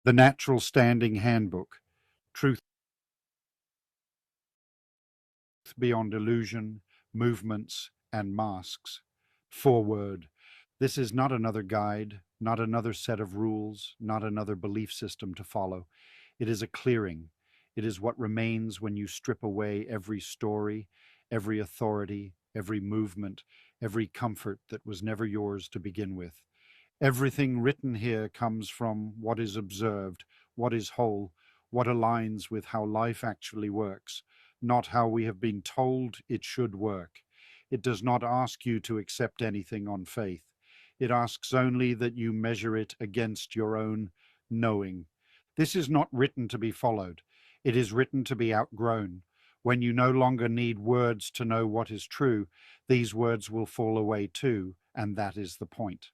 The Natural Standing Handbook, Truth Beyond Illusion, Movements, and Masks. Foreword. This is not another guide, not another set of rules, not another belief system to follow. It is a clearing. It is what remains when you strip away every story, every authority, every movement, every comfort that was never yours to begin with. Everything written here comes from what is observed, what is whole, what aligns with how life actually works, not how we have been told it should work. It does not ask you to accept anything on faith. It asks only that you measure it against your own knowing. This is not written to be followed. It is written to be outgrown. When you no longer need words to know what is true, these words will fall away too, and that is the point.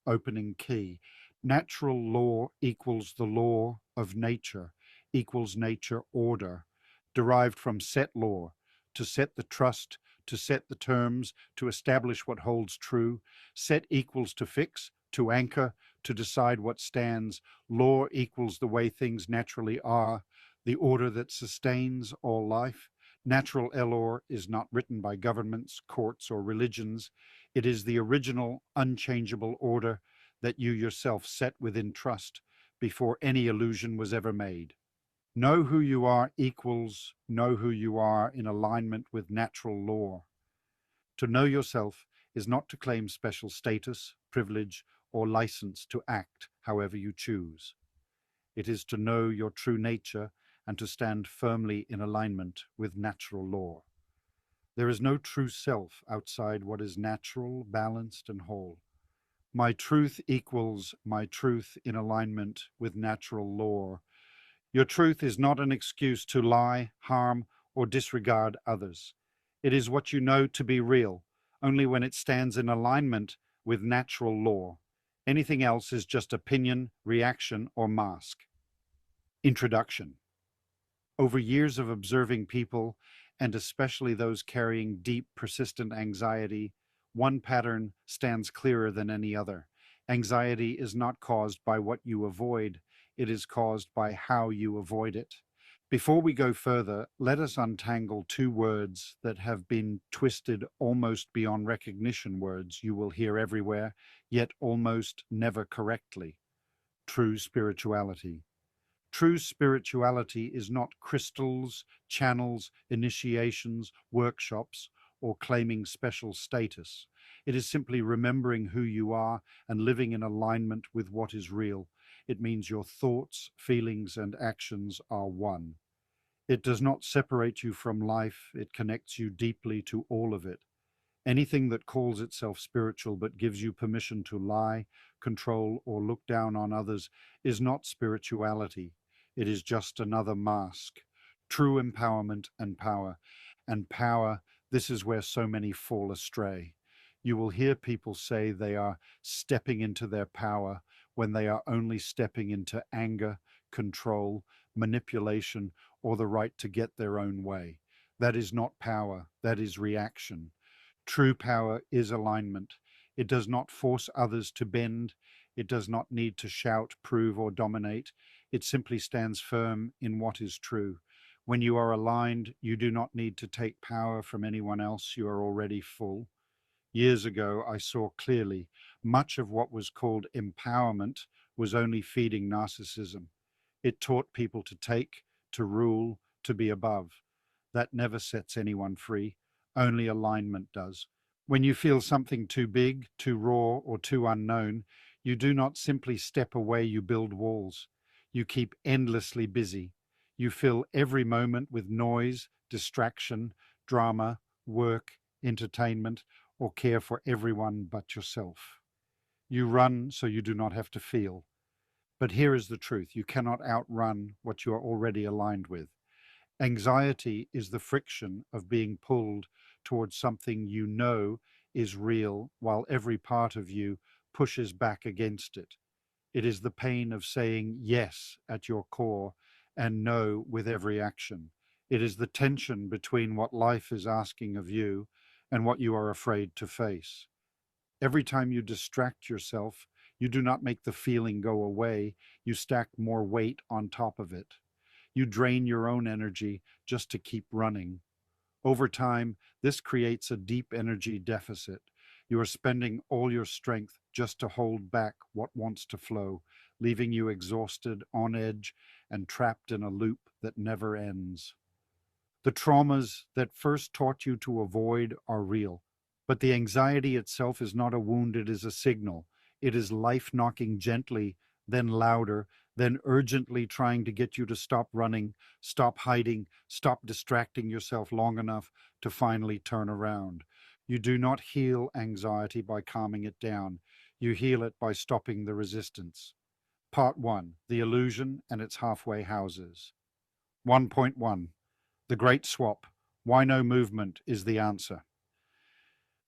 Opening key. Natural law equals the law of nature, equals nature order, derived from set law, to set the trust, to set the terms, to establish what holds true. Set equals to fix, to anchor, to decide what stands. Law equals the way things naturally are, the order that sustains all life. Natural law is not written by governments, courts, or religions. It is the original, unchangeable order that you yourself set within trust before any illusion was ever made. Know who you are equals know who you are in alignment with natural law. To know yourself is not to claim special status, privilege, or license to act however you choose. It is to know your true nature and to stand firmly in alignment with natural law. There is no true self outside what is natural, balanced, and whole. My truth equals my truth in alignment with natural law. Your truth is not an excuse to lie, harm, or disregard others. It is what you know to be real, only when it stands in alignment with natural law. Anything else is just opinion, reaction, or mask. Introduction. Over years of observing people, and especially those carrying deep, persistent anxiety, one pattern stands clearer than any other. Anxiety is not caused by what you avoid, it is caused by how you avoid it. Before we go further, let us untangle two words that have been twisted almost beyond recognition, words you will hear everywhere, yet almost never correctly. True spirituality. True spirituality is not crystals, channels, initiations, workshops, or claiming special status. It is simply remembering who you are and living in alignment with what is real. It means your thoughts, feelings, and actions are one. It does not separate you from life, it connects you deeply to all of it. Anything that calls itself spiritual but gives you permission to lie, control, or look down on others is not spirituality. It is just another mask. True empowerment and power. And power, this is where so many fall astray. You will hear people say they are stepping into their power when they are only stepping into anger, control, manipulation, or the right to get their own way. That is not power, that is reaction. True power is alignment. It does not force others to bend. It does not need to shout, prove, or dominate. It simply stands firm in what is true. When you are aligned, you do not need to take power from anyone else. You are already full. Years ago, I saw clearly much of what was called empowerment was only feeding narcissism. It taught people to take, to rule, to be above. That never sets anyone free. Only alignment does. When you feel something too big, too raw, or too unknown, you do not simply step away, you build walls. You keep endlessly busy. You fill every moment with noise, distraction, drama, work, entertainment, or care for everyone but yourself. You run so you do not have to feel. But here is the truth. You cannot outrun what you are already aligned with. Anxiety is the friction of being pulled towards something you know is real while every part of you pushes back against it. It is the pain of saying yes at your core and no with every action. It is the tension between what life is asking of you and what you are afraid to face. Every time you distract yourself, You do not make the feeling go away, you stack more weight on top of it. You drain your own energy just to keep running. Over time, this creates a deep energy deficit. You are spending all your strength just to hold back what wants to flow, leaving you exhausted, on edge, and trapped in a loop that never ends. The traumas that first taught you to avoid are real, but the anxiety itself is not a wound, it is a signal. It is life knocking gently, then louder, then urgently trying to get you to stop running, stop hiding, stop distracting yourself long enough to finally turn around. You do not heal anxiety by calming it down. You heal it by stopping the resistance. Part 1: The Illusion and its Halfway Houses. 1.1: The Great Swap. Why no movement is the answer.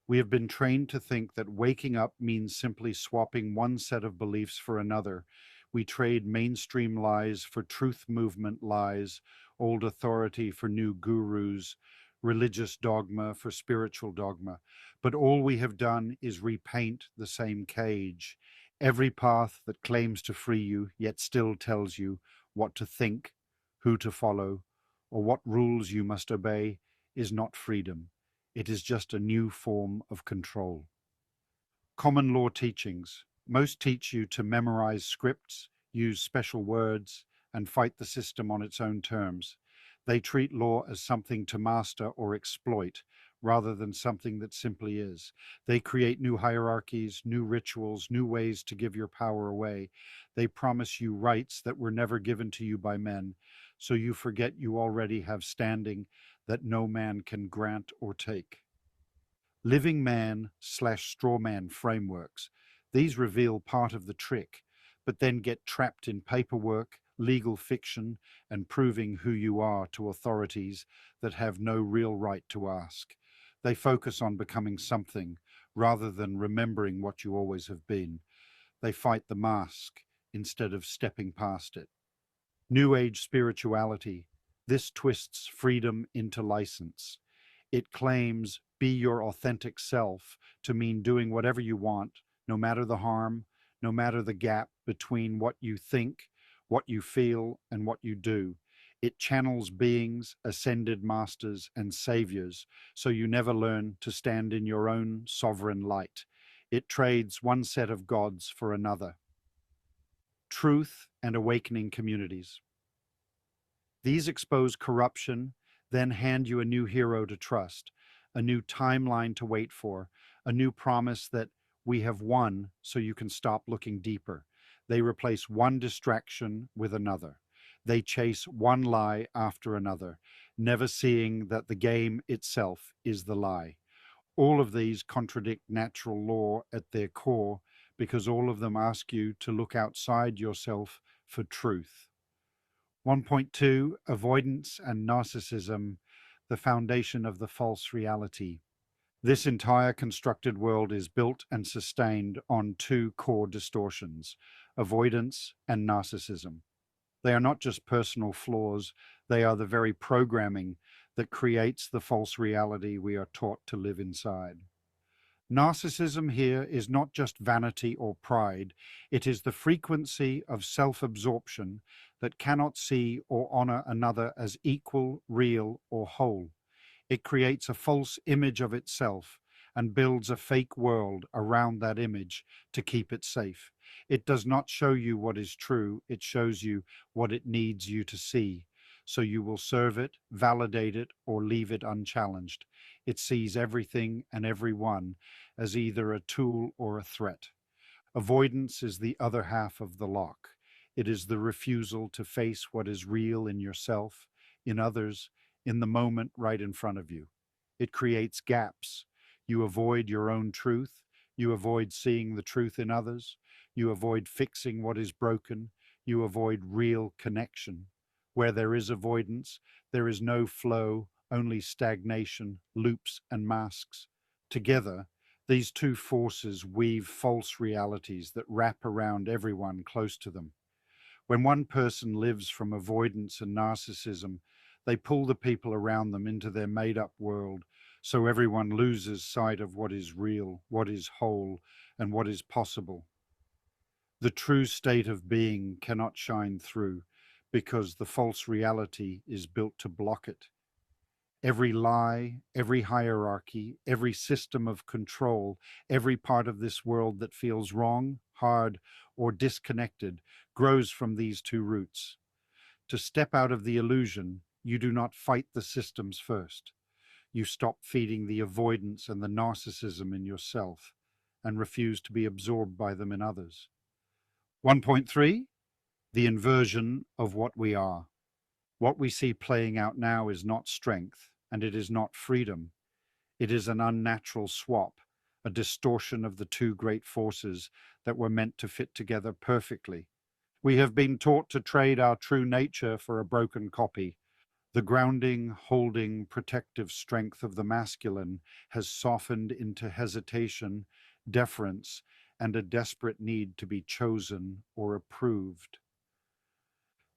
We have been trained to think that waking up means simply swapping one set of beliefs for another. We trade mainstream lies for truth movement lies, old authority for new gurus, religious dogma for spiritual dogma. But all we have done is repaint the same cage. Every path that claims to free you, yet still tells you what to think, who to follow, or what rules you must obey, is not freedom. It is just a new form of control. Common law teachings. Most teach you to memorize scripts, use special words, and fight the system on its own terms. They treat law as something to master or exploit, rather than something that simply is. They create new hierarchies, new rituals, new ways to give your power away. They promise you rights that were never given to you by men, so you forget you already have standing that no man can grant or take. Living man/straw man frameworks. These reveal part of the trick, but then get trapped in paperwork, legal fiction, and proving who you are to authorities that have no real right to ask. They focus on becoming something rather than remembering what you always have been. They fight the mask instead of stepping past it. New Age spirituality. This twists freedom into license. It claims be your authentic self to mean doing whatever you want, no matter the harm, no matter the gap between what you think, what you feel, and what you do. It channels beings, ascended masters, and saviors, so you never learn to stand in your own sovereign light. It trades one set of gods for another. Truth and awakening communities. These expose corruption, then hand you a new hero to trust, a new timeline to wait for, a new promise that we have won so you can stop looking deeper. They replace one distraction with another. They chase one lie after another, never seeing that the game itself is the lie. All of these contradict natural law at their core because all of them ask you to look outside yourself for truth. 1.2: Avoidance and Narcissism, the Foundation of the False Reality. This entire constructed world is built and sustained on two core distortions: avoidance and narcissism. They are not just personal flaws, they are the very programming that creates the false reality we are taught to live inside. Narcissism here is not just vanity or pride, it is the frequency of self-absorption that cannot see or honor another as equal, real, or whole. It creates a false image of itself and builds a fake world around that image to keep it safe. It does not show you what is true, it shows you what it needs you to see. So you will serve it, validate it, or leave it unchallenged. It sees everything and everyone as either a tool or a threat. Avoidance is the other half of the lock. It is the refusal to face what is real in yourself, in others, in the moment right in front of you. It creates gaps. You avoid your own truth. You avoid seeing the truth in others. You avoid fixing what is broken. You avoid real connection. Where there is avoidance, there is no flow, only stagnation, loops, and masks. Together, these two forces weave false realities that wrap around everyone close to them. When one person lives from avoidance and narcissism, they pull the people around them into their made-up world, so everyone loses sight of what is real, what is whole, and what is possible. The true state of being cannot shine through because the false reality is built to block it. Every lie, every hierarchy, every system of control, every part of this world that feels wrong, hard, or disconnected grows from these two roots. To step out of the illusion, you do not fight the systems first. You stop feeding the avoidance and the narcissism in yourself and refuse to be absorbed by them in others. 1.3, the inversion of what we are. What we see playing out now is not strength, and it is not freedom. It is an unnatural swap, a distortion of the two great forces that were meant to fit together perfectly. We have been taught to trade our true nature for a broken copy. The grounding, holding, protective strength of the masculine has softened into hesitation, deference, and a desperate need to be chosen or approved.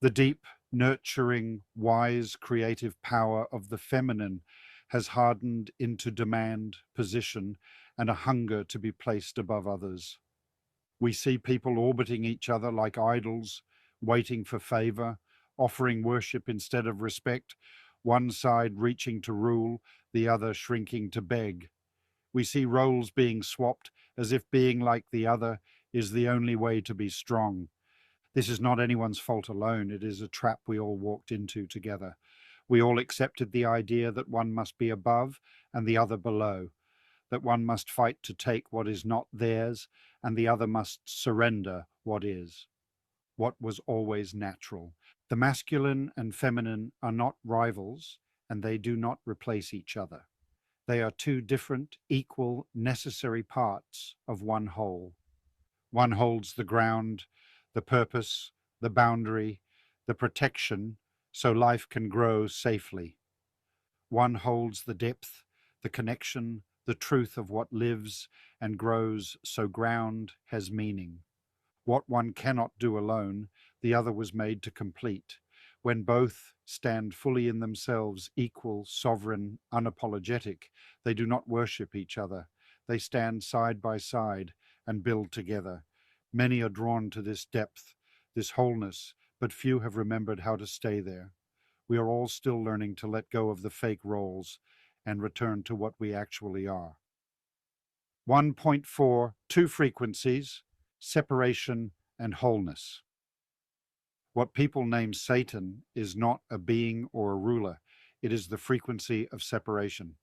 The deep, nurturing, wise, creative power of the feminine has hardened into demand, position, and a hunger to be placed above others. We see people orbiting each other like idols, waiting for favor, offering worship instead of respect, one side reaching to rule, the other shrinking to beg. We see roles being swapped as if being like the other is the only way to be strong. This is not anyone's fault alone. It is a trap we all walked into together. We all accepted the idea that one must be above and the other below, that one must fight to take what is not theirs and the other must surrender what is, what was always natural. The masculine and feminine are not rivals, and they do not replace each other. They are two different, equal, necessary parts of one whole. One holds the ground, the purpose, the boundary, the protection, so life can grow safely. One holds the depth, the connection, the truth of what lives and grows, so ground has meaning. What one cannot do alone, the other was made to complete. When both stand fully in themselves, equal, sovereign, unapologetic, they do not worship each other. They stand side by side and build together. Many are drawn to this depth, this wholeness, but few have remembered how to stay there. We are all still learning to let go of the fake roles and return to what we actually are. 1.4, two frequencies, separation and wholeness. What people name Satan is not a being or a ruler. It is the frequency of separation.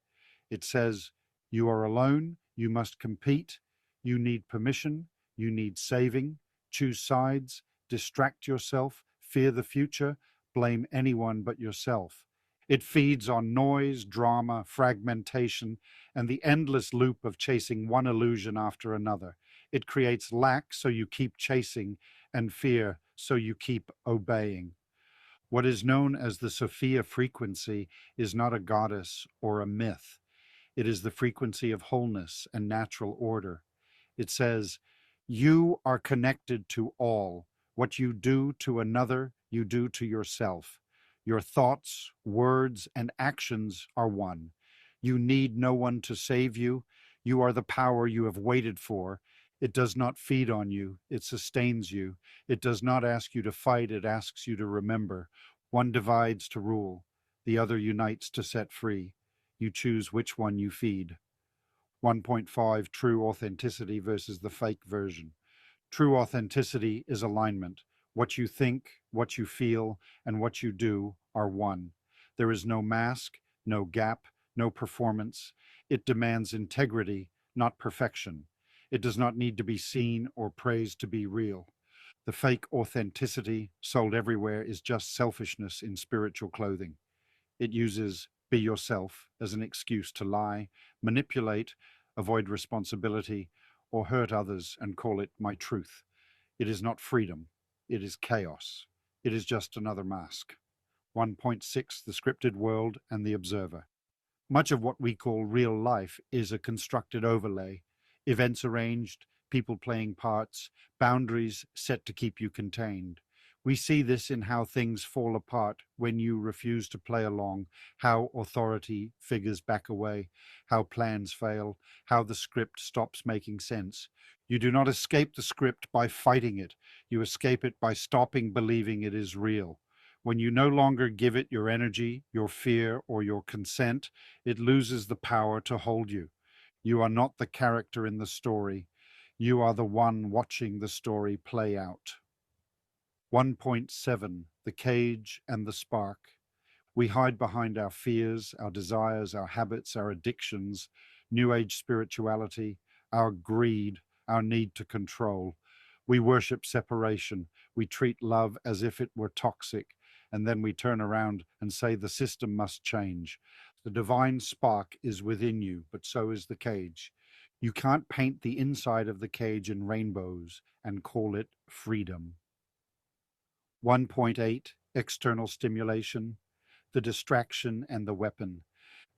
It says, you are alone, you must compete, you need permission, you need saving, choose sides, distract yourself, fear the future, blame anyone but yourself. It feeds on noise, drama, fragmentation, and the endless loop of chasing one illusion after another. It creates lack, so you keep chasing, and fear, so you keep obeying. What is known as the Sophia frequency is not a goddess or a myth. It is the frequency of wholeness and natural order. It says, you are connected to all. What you do to another, you do to yourself. Your thoughts, words, and actions are one. You need no one to save you. You are the power you have waited for. It does not feed on you. It sustains you. It does not ask you to fight. It asks you to remember. One divides to rule. The other unites to set free. You choose which one you feed. 1.5, true authenticity versus the fake version. True authenticity is alignment. What you think, what you feel, and what you do are one. There is no mask, no gap, no performance. It demands integrity, not perfection. It does not need to be seen or praised to be real. The fake authenticity sold everywhere is just selfishness in spiritual clothing. It uses be yourself as an excuse to lie, manipulate, avoid responsibility, or hurt others and call it my truth. It is not freedom. It is chaos. It is just another mask. 1.6, the scripted world and the observer. Much of what we call real life is a constructed overlay. Events arranged, people playing parts, boundaries set to keep you contained. We see this in how things fall apart when you refuse to play along, how authority figures back away, how plans fail, how the script stops making sense. You do not escape the script by fighting it. You escape it by stopping believing it is real. When you no longer give it your energy, your fear, or your consent, it loses the power to hold you. You are not the character in the story. You are the one watching the story play out. 1.7 The Cage and the Spark. We hide behind our fears, our desires, our habits, our addictions, New Age spirituality, our greed, our need to control. We worship separation. We treat love as if it were toxic. And then we turn around and say the system must change. The divine spark is within you, but so is the cage. You can't paint the inside of the cage in rainbows and call it freedom. 1.8 External stimulation. The distraction and the weapon.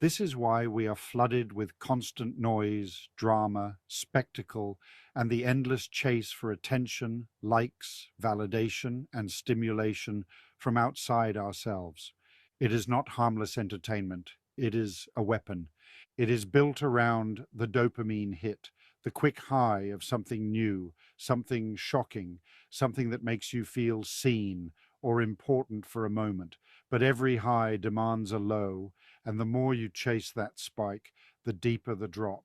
This is why we are flooded with constant noise, drama, spectacle, and the endless chase for attention, likes, validation, and stimulation from outside ourselves. It is not harmless entertainment. It is a weapon. It is built around the dopamine hit, the quick high of something new, something shocking, something that makes you feel seen or important for a moment. But every high demands a low, and the more you chase that spike, the deeper the drop,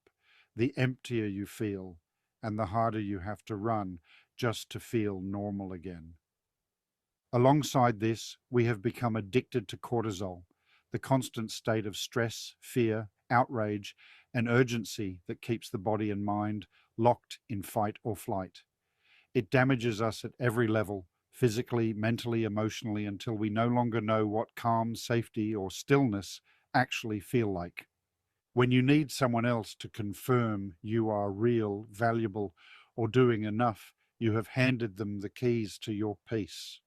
the emptier you feel, and the harder you have to run just to feel normal again. Alongside this, we have become addicted to cortisol, the constant state of stress, fear, outrage, and urgency that keeps the body and mind locked in fight or flight. It damages us at every level, physically, mentally, emotionally, until we no longer know what calm, safety, or stillness actually feel like. When you need someone else to confirm you are real, valuable, or doing enough, you have handed them the keys to your peace.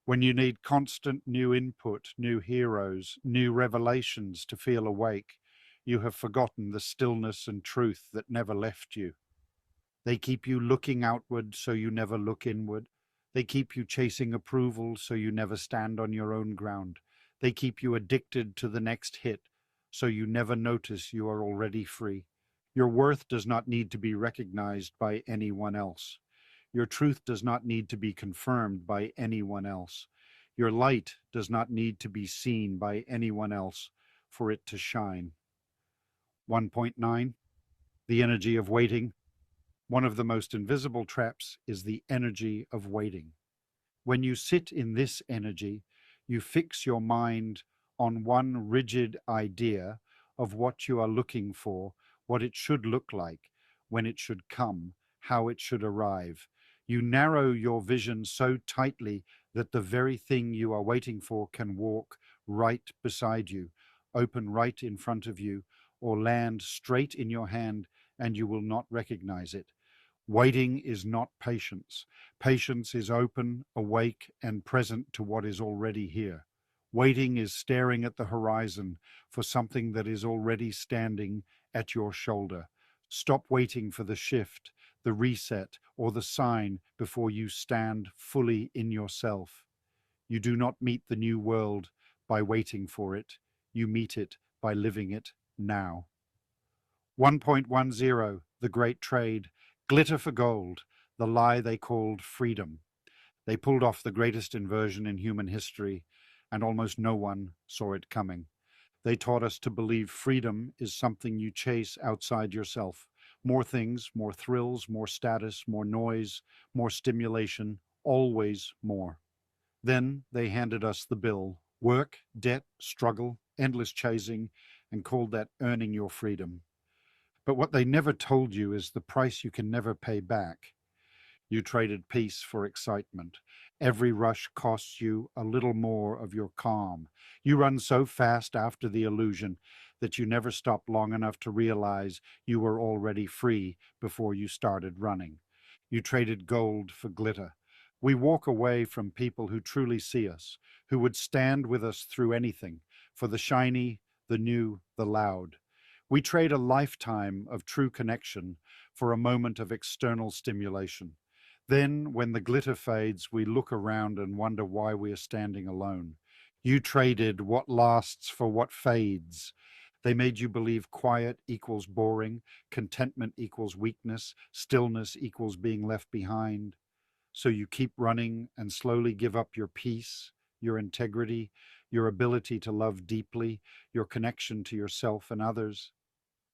When you need constant new input, new heroes, new revelations to feel awake, you have forgotten the stillness and truth that never left you. They keep you looking outward so you never look inward. They keep you chasing approval so you never stand on your own ground. They keep you addicted to the next hit so you never notice you are already free. Your worth does not need to be recognized by anyone else. Your truth does not need to be confirmed by anyone else. Your light does not need to be seen by anyone else for it to shine. 1.9 The energy of waiting. One of the most invisible traps is the energy of waiting. When you sit in this energy, you fix your mind on one rigid idea of what you are looking for, what it should look like, when it should come, how it should arrive. You narrow your vision so tightly that the very thing you are waiting for can walk right beside you, open right in front of you, or land straight in your hand, and you will not recognize it. Waiting is not patience. Patience is open, awake, and present to what is already here. Waiting is staring at the horizon for something that is already standing at your shoulder. Stop waiting for the shift, the reset, or the sign before you stand fully in yourself. You do not meet the new world by waiting for it. You meet it by living it now. 1.10 The Great Trade. Glitter for gold, the lie they called freedom. They pulled off the greatest inversion in human history, and almost no one saw it coming. They taught us to believe freedom is something you chase outside yourself. More things, more thrills, more status, more noise, more stimulation, always more. Then they handed us the bill: work, debt, struggle, endless chasing, and called that earning your freedom. But what they never told you is the price you can never pay back. You traded peace for excitement. Every rush costs you a little more of your calm. You run so fast after the illusion that you never stop long enough to realize you were already free before you started running. You traded gold for glitter. We walk away from people who truly see us, who would stand with us through anything, for the shiny, the new, the loud. We trade a lifetime of true connection for a moment of external stimulation. Then, when the glitter fades, we look around and wonder why we are standing alone. You traded what lasts for what fades. They made you believe quiet equals boring, contentment equals weakness, stillness equals being left behind. So you keep running and slowly give up your peace, your integrity, your ability to love deeply, your connection to yourself and others.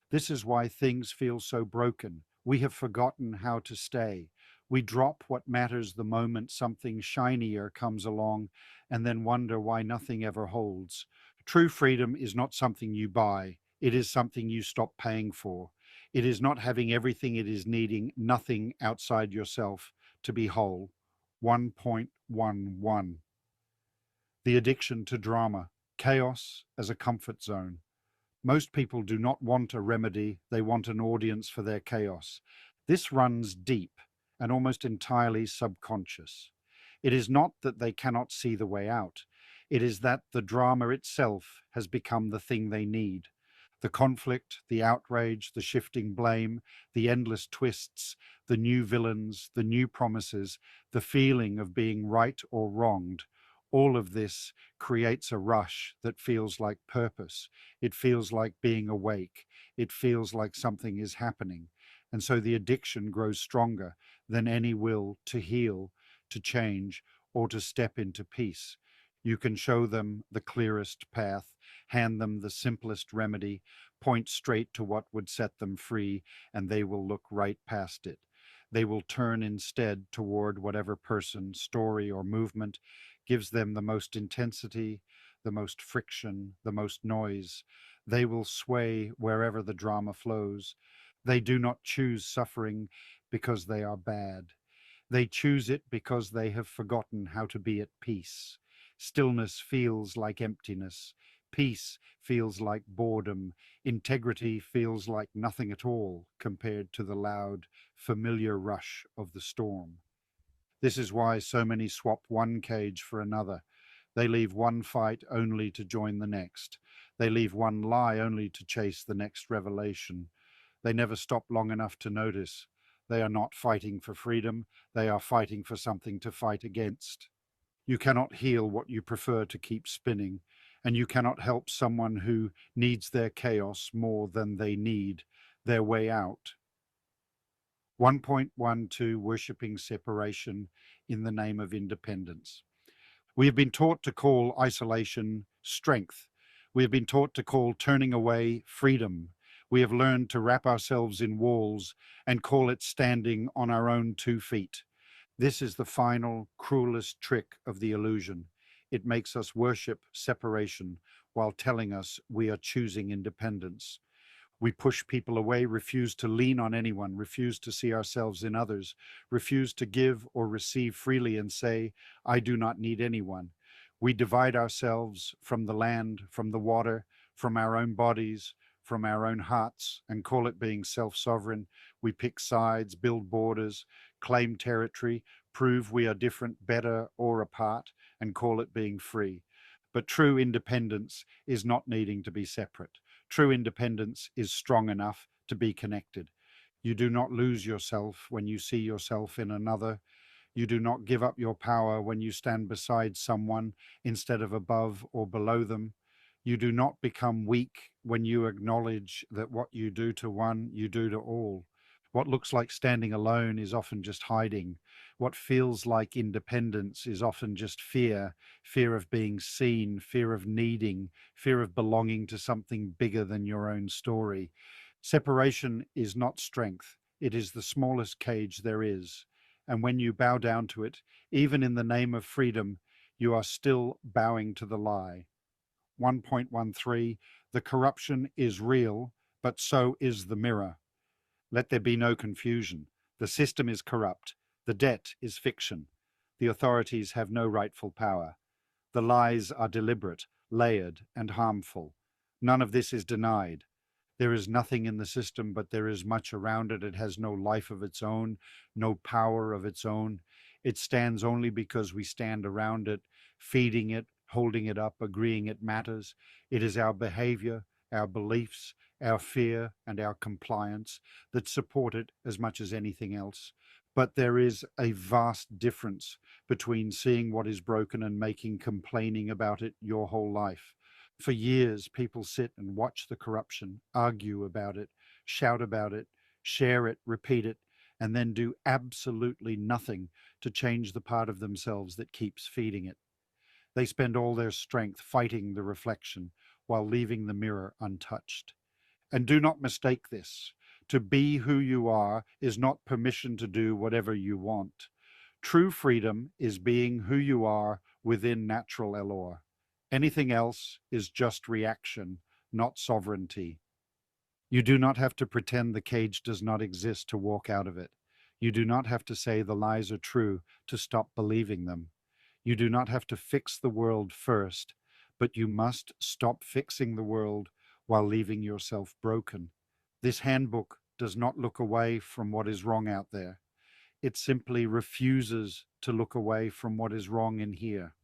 This is why things feel so broken. We have forgotten how to stay. We drop what matters the moment something shinier comes along and then wonder why nothing ever holds. True freedom is not something you buy. It is something you stop paying for. It is not having everything it is needing, nothing outside yourself to be whole. 1.11. The addiction to drama, chaos as a comfort zone. Most people do not want a remedy, they want an audience for their chaos. This runs deep and almost entirely subconscious. It is not that they cannot see the way out. It is that the drama itself has become the thing they need. The conflict, the outrage, the shifting blame, the endless twists, the new villains, the new promises, the feeling of being right or wronged, all of this creates a rush that feels like purpose. It feels like being awake. It feels like something is happening. And so the addiction grows stronger than any will to heal, to change, or to step into peace. You can show them the clearest path, hand them the simplest remedy, point straight to what would set them free, and they will look right past it. They will turn instead toward whatever person, story, or movement gives them the most intensity, the most friction, the most noise. They will sway wherever the drama flows. They do not choose suffering because they are bad. They choose it because they have forgotten how to be at peace. Stillness feels like emptiness. Peace feels like boredom. Integrity feels like nothing at all compared to the loud, familiar rush of the storm. This is why so many swap one cage for another. They leave one fight only to join the next. They leave one lie only to chase the next revelation. They never stop long enough to notice. They are not fighting for freedom. They are fighting for something to fight against. You cannot heal what you prefer to keep spinning, and you cannot help someone who needs their chaos more than they need their way out. 1.12 Worshipping separation in the name of independence. We have been taught to call isolation strength. We have been taught to call turning away freedom. We have learned to wrap ourselves in walls and call it standing on our own 2 feet. This is the final, cruelest trick of the illusion. It makes us worship separation while telling us we are choosing independence. We push people away, refuse to lean on anyone, refuse to see ourselves in others, refuse to give or receive freely and say, I do not need anyone. We divide ourselves from the land, from the water, from our own bodies, from our own hearts, and call it being self-sovereign. We pick sides, build borders, claim territory, prove we are different, better, or apart, and call it being free. But true independence is not needing to be separate. True independence is strong enough to be connected. You do not lose yourself when you see yourself in another. You do not give up your power when you stand beside someone instead of above or below them. You do not become weak when you acknowledge that what you do to one, you do to all. What looks like standing alone is often just hiding. What feels like independence is often just fear, fear of being seen, fear of needing, fear of belonging to something bigger than your own story. Separation is not strength. It is the smallest cage there is. And when you bow down to it, even in the name of freedom, you are still bowing to the lie. 1.13, the corruption is real, but so is the mirror. Let there be no confusion. The system is corrupt. The debt is fiction. The authorities have no rightful power. The lies are deliberate, layered, and harmful. None of this is denied. There is nothing in the system, but there is much around it. It has no life of its own, no power of its own. It stands only because we stand around it, feeding it, holding it up, agreeing it matters. It is our behavior, our beliefs, our fear, and our compliance that support it as much as anything else. But there is a vast difference between seeing what is broken and making complaining about it your whole life. For years, people sit and watch the corruption, argue about it, shout about it, share it, repeat it, and then do absolutely nothing to change the part of themselves that keeps feeding it. They spend all their strength fighting the reflection while leaving the mirror untouched. And do not mistake this. To be who you are is not permission to do whatever you want. True freedom is being who you are within natural Elor. Anything else is just reaction, not sovereignty. You do not have to pretend the cage does not exist to walk out of it. You do not have to say the lies are true to stop believing them. You do not have to fix the world first, but you must stop fixing the world while leaving yourself broken. This handbook does not look away from what is wrong out there. It simply refuses to look away from what is wrong in here.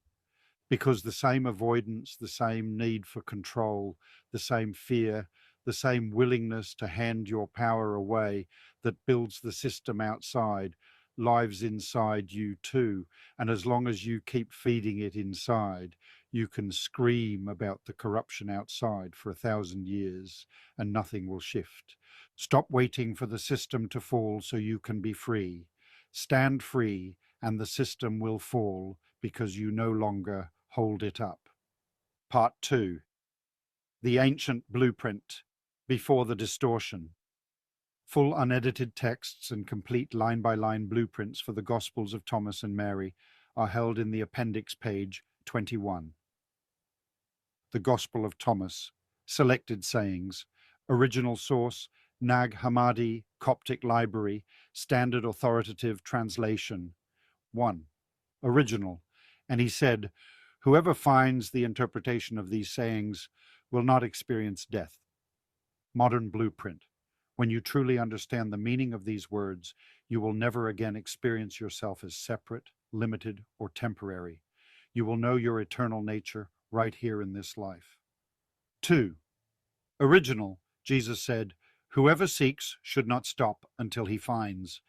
Because the same avoidance, the same need for control, the same fear, the same willingness to hand your power away that builds the system outside lives inside you too. And as long as you keep feeding it inside, you can scream about the corruption outside for 1,000 years and nothing will shift. Stop waiting for the system to fall so you can be free. Stand free and the system will fall because you no longer hold it up. Part 2. The Ancient Blueprint, Before the Distortion. Full unedited texts and complete line-by-line blueprints for the Gospels of Thomas and Mary are held in the appendix page 21. The Gospel of Thomas, Selected Sayings, Original Source, Nag Hammadi, Coptic Library, Standard Authoritative Translation. 1. Original. And he said, whoever finds the interpretation of these sayings will not experience death. Modern Blueprint. When you truly understand the meaning of these words, you will never again experience yourself as separate, limited, or temporary. You will know your eternal nature right here in this life. 2. Original. Jesus said, whoever seeks should not stop until he finds.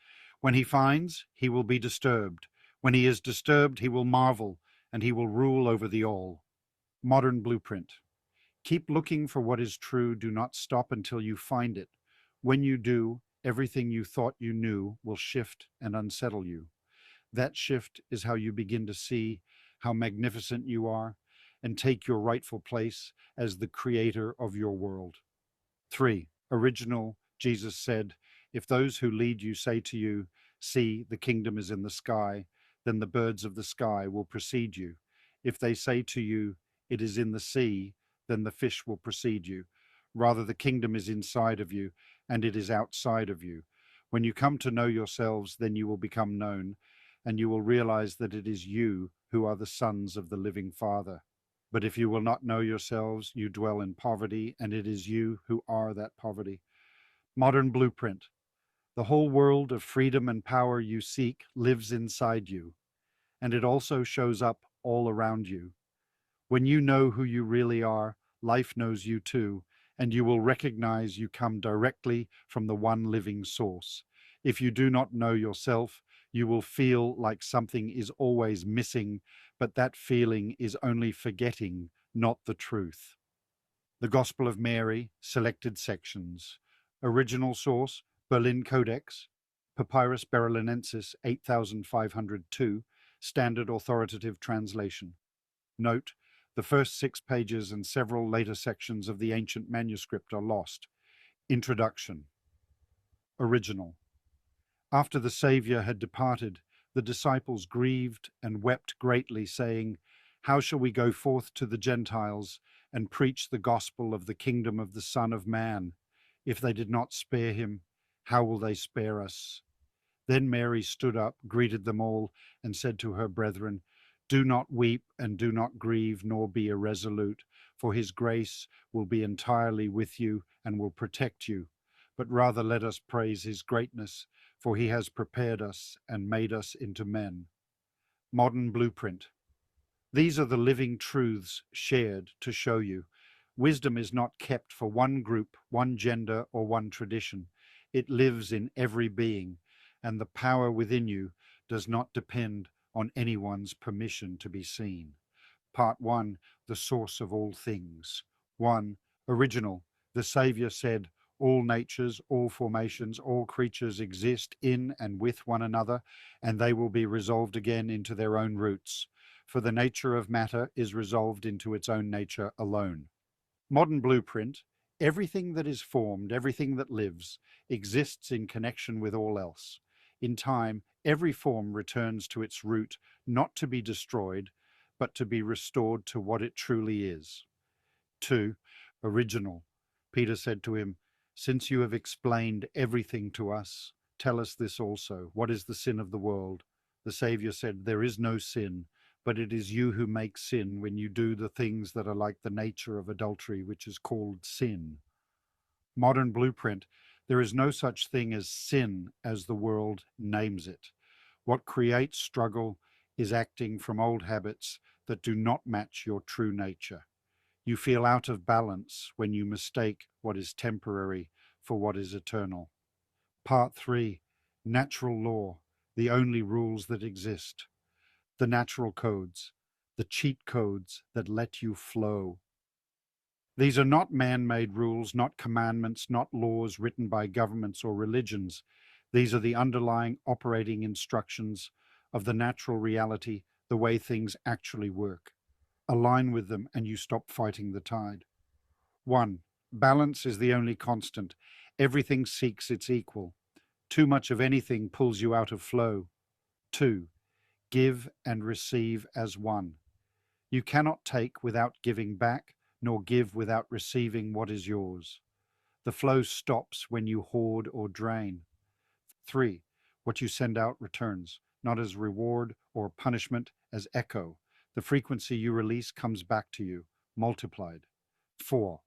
When he finds, he will be disturbed. When he is disturbed, he will marvel, and he will rule over the all. Modern Blueprint. Keep looking for what is true. Do not stop until you find it. When you do, everything you thought you knew will shift and unsettle you. That shift is how you begin to see how magnificent you are and take your rightful place as the creator of your world. 3. Original. Jesus said, if those who lead you say to you, see, the kingdom is in the sky, then the birds of the sky will precede you. If they say to you, it is in the sea, then the fish will precede you. Rather, the kingdom is inside of you, and it is outside of you. When you come to know yourselves, then you will become known, and you will realize that it is you who are the sons of the living Father. But if you will not know yourselves, you dwell in poverty, and it is you who are that poverty. Modern Blueprint. The whole world of freedom and power you seek lives inside you, and it also shows up all around you. When you know who you really are, life knows you too, and you will recognize you come directly from the one living source. If you do not know yourself, you will feel like something is always missing, but that feeling is only forgetting, not the truth. The Gospel of Mary, selected sections. Original source, Berlin Codex, Papyrus Berlinensis 8502, Standard Authoritative Translation. Note, the first 6 pages and several later sections of the ancient manuscript are lost. Introduction. Original. After the Saviour had departed, the disciples grieved and wept greatly, saying, how shall we go forth to the Gentiles and preach the gospel of the kingdom of the Son of Man? If they did not spare him, how will they spare us? Then Mary stood up, greeted them all, and said to her brethren, do not weep and do not grieve, nor be irresolute, for his grace will be entirely with you and will protect you. But rather let us praise his greatness, for he has prepared us and made us into men. Modern Blueprint. These are the living truths shared to show you. Wisdom is not kept for one group, one gender, or one tradition. It lives in every being, and the power within you does not depend on anyone's permission to be seen. Part 1, the source of all things. 1. Original. The Savior said, all natures, all formations, all creatures exist in and with one another, and they will be resolved again into their own roots. For the nature of matter is resolved into its own nature alone. Modern blueprint. Everything that is formed, everything that lives, exists in connection with all else. In time, every form returns to its root, not to be destroyed, but to be restored to what it truly is. 2. Original. Peter said to him, since you have explained everything to us, tell us this also. What is the sin of the world? The Savior said, there is no sin, but it is you who make sin when you do the things that are like the nature of adultery, which is called sin. Modern blueprint. There is no such thing as sin as the world names it. What creates struggle is acting from old habits that do not match your true nature. You feel out of balance when you mistake what is temporary for what is eternal. Part 3. Natural law, the only rules that exist. The natural codes, the cheat codes that let you flow. These are not man-made rules, not commandments, not laws written by governments or religions. These are the underlying operating instructions of the natural reality, the way things actually work. Align with them and you stop fighting the tide. 1. Balance is the only constant. Everything seeks its equal. Too much of anything pulls you out of flow. 2. Give and receive as one. You cannot take without giving back, nor give without receiving what is yours. The flow stops when you hoard or drain. 3. What you send out returns, not as reward or punishment, as echo. The frequency you release comes back to you, multiplied. 4.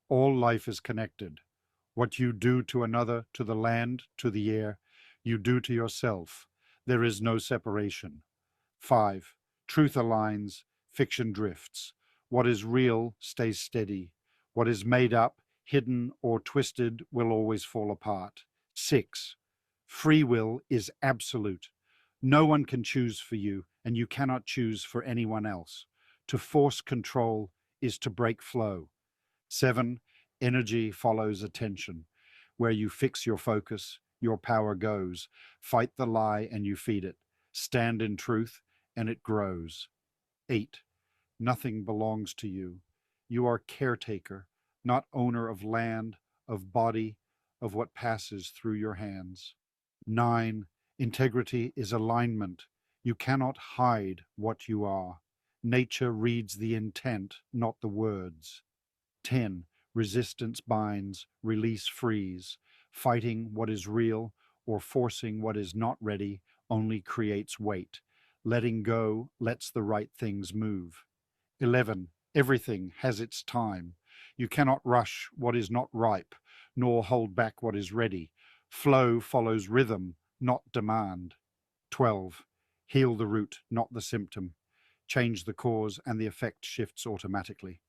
All life is connected. What you do to another, to the land, to the air, you do to yourself. There is no separation. 5. Truth aligns, fiction drifts. What is real stays steady. What is made up, hidden, or twisted will always fall apart. 6. Free will is absolute. No one can choose for you, and you cannot choose for anyone else. To force control is to break flow. 7. Energy follows attention. Where you fix your focus, your power goes. Fight the lie and you feed it. Stand in truth and it grows. 8. Nothing belongs to you. You are caretaker, not owner of land, of body, of what passes through your hands. 9. Integrity is alignment. You cannot hide what you are. Nature reads the intent, not the words. 10. Resistance binds, release frees. Fighting what is real or forcing what is not ready only creates weight. Letting go lets the right things move. 11. Everything has its time. You cannot rush what is not ripe, nor hold back what is ready. Flow follows rhythm, not demand. 12. Heal the root, not the symptom. Change the cause and the effect shifts automatically.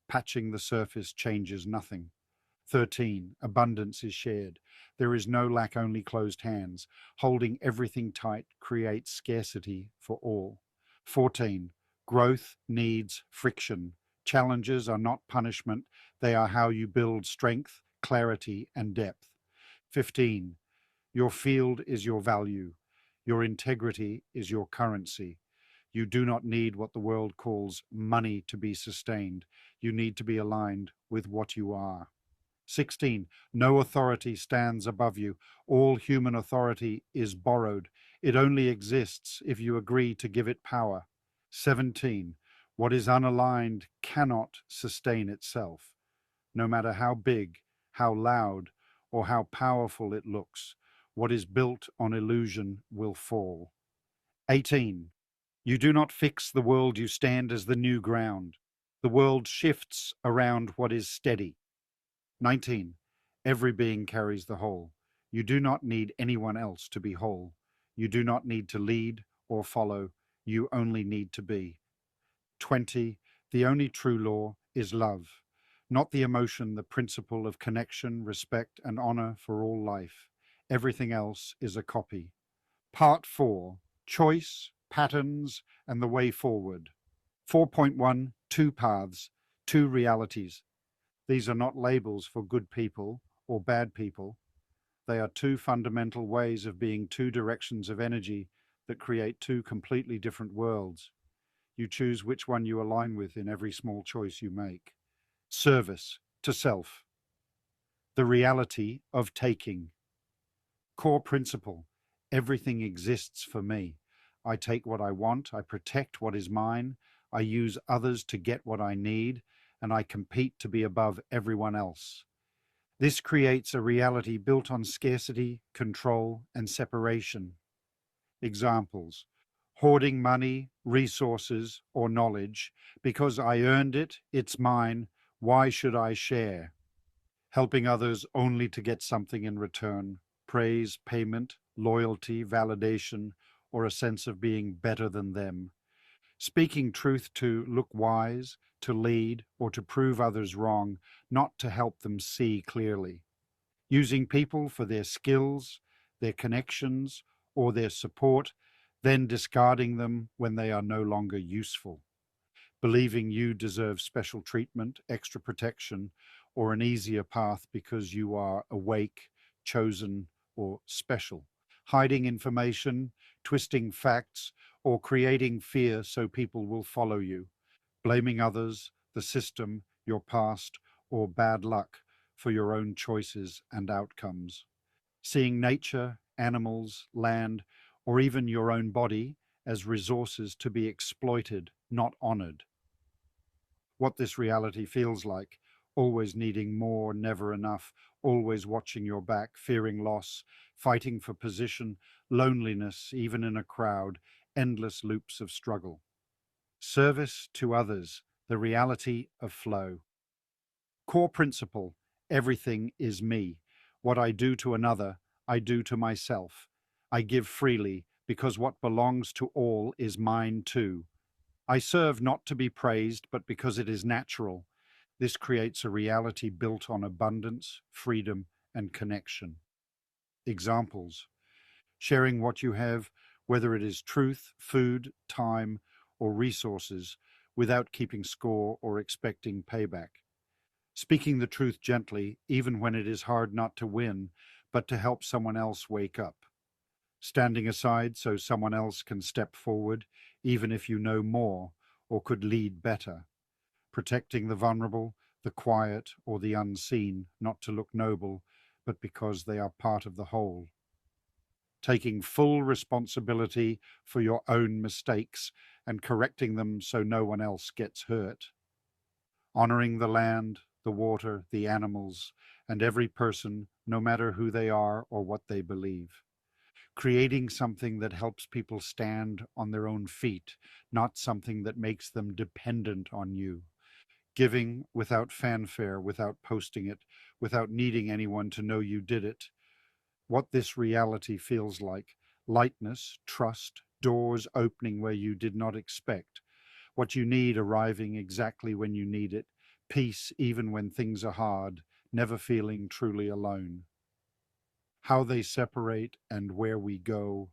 Patching the surface changes nothing. 13. Abundance is shared. There is no lack, only closed hands. Holding everything tight creates scarcity for all. 14. Growth needs friction. Challenges are not punishment. They are how you build strength, clarity, and depth. 15. Your field is your value. Your integrity is your currency. You do not need what the world calls money to be sustained. You need to be aligned with what you are. 16. No authority stands above you. All human authority is borrowed. It only exists if you agree to give it power. 17. What is unaligned cannot sustain itself. No matter how big, how loud, or how powerful it looks, what is built on illusion will fall. 18. You do not fix the world, you stand as the new ground. The world shifts around what is steady. 19. Every being carries the whole. You do not need anyone else to be whole. You do not need to lead or follow. You only need to be. 20. The only true law is love, not the emotion, the principle of connection, respect, and honor for all life. Everything else is a copy. Part 4. Choice, patterns, and the way forward. 4.1 Two paths, two realities. These are not labels for good people or bad people. They are two fundamental ways of being, two directions of energy that create two completely different worlds. You choose which one you align with in every small choice you make. Service to self. The reality of taking. Core principle. Everything exists for me. I take what I want, I protect what is mine, I use others to get what I need, and I compete to be above everyone else. This creates a reality built on scarcity, control, and separation. Examples: hoarding money, resources, or knowledge. Because I earned it, it's mine. Why should I share? Helping others only to get something in return. Praise, payment, loyalty, validation, or a sense of being better than them. Speaking truth to look wise, to lead, or to prove others wrong, not to help them see clearly. Using people for their skills, their connections, or their support, then discarding them when they are no longer useful. Believing you deserve special treatment, extra protection, or an easier path because you are awake, chosen, or special. Hiding information, twisting facts, or creating fear so people will follow you. Blaming others, the system, your past, or bad luck for your own choices and outcomes. Seeing nature, animals, land, or even your own body as resources to be exploited, not honored. What this reality feels like: always needing more, never enough, always watching your back, fearing loss, fighting for position, loneliness, even in a crowd, endless loops of struggle. Service to others, the reality of flow. Core principle: everything is me. What I do to another, I do to myself. I give freely because what belongs to all is mine too. I serve not to be praised, but because it is natural. This creates a reality built on abundance, freedom, and connection. Examples: sharing what you have, whether it is truth, food, time, or resources, without keeping score or expecting payback. Speaking the truth gently, even when it is hard not to win, but to help someone else wake up. Standing aside so someone else can step forward, even if you know more or could lead better. Protecting the vulnerable, the quiet, or the unseen, not to look noble, but because they are part of the whole. Taking full responsibility for your own mistakes and correcting them so no one else gets hurt. Honoring the land, the water, the animals, and every person, no matter who they are or what they believe. Creating something that helps people stand on their own feet, not something that makes them dependent on you. Giving without fanfare, without posting it, without needing anyone to know you did it. What this reality feels like: lightness, trust, doors opening where you did not expect, what you need arriving exactly when you need it, peace even when things are hard, never feeling truly alone. How they separate and where we go.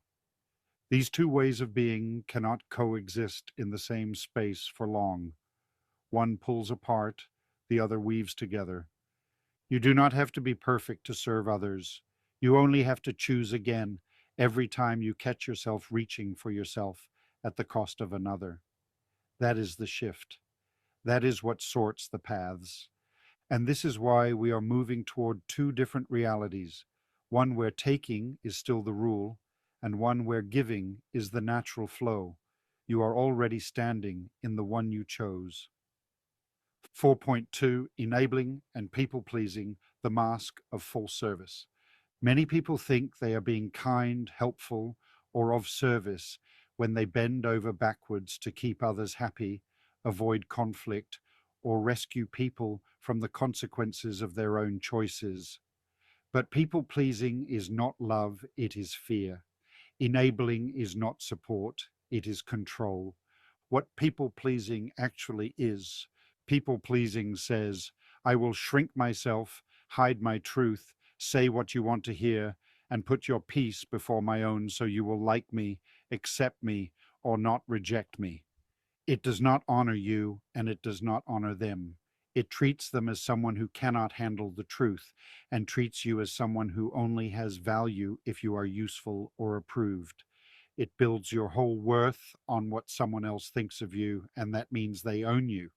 These two ways of being cannot coexist in the same space for long. One pulls apart, the other weaves together. You do not have to be perfect to serve others. You only have to choose again every time you catch yourself reaching for yourself at the cost of another. That is the shift. That is what sorts the paths. And this is why we are moving toward two different realities: one where taking is still the rule, and one where giving is the natural flow. You are already standing in the one you chose. 4.2 Enabling and people-pleasing, the mask of full service. Many people think they are being kind, helpful, or of service when they bend over backwards to keep others happy, avoid conflict, or rescue people from the consequences of their own choices. But people-pleasing is not love, it is fear. Enabling is not support, it is control. What people-pleasing actually is: people-pleasing says, I will shrink myself, hide my truth, say what you want to hear, and put your peace before my own so you will like me, accept me, or not reject me. It does not honor you, and it does not honor them. It treats them as someone who cannot handle the truth, and treats you as someone who only has value if you are useful or approved. It builds your whole worth on what someone else thinks of you, and that means they own you.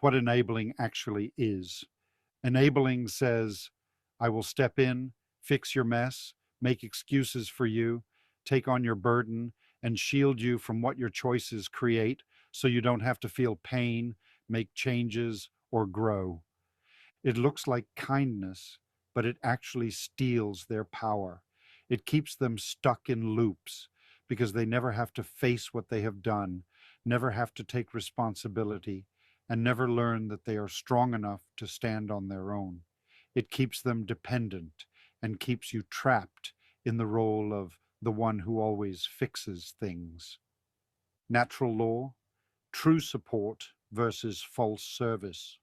What enabling actually is. Enabling says, I will step in, fix your mess, make excuses for you, take on your burden, and shield you from what your choices create so you don't have to feel pain, make changes, or grow. It looks like kindness, but it actually steals their power. It keeps them stuck in loops because they never have to face what they have done, never have to take responsibility, and never learn that they are strong enough to stand on their own. It keeps them dependent and keeps you trapped in the role of the one who always fixes things. Natural law, true support versus false service.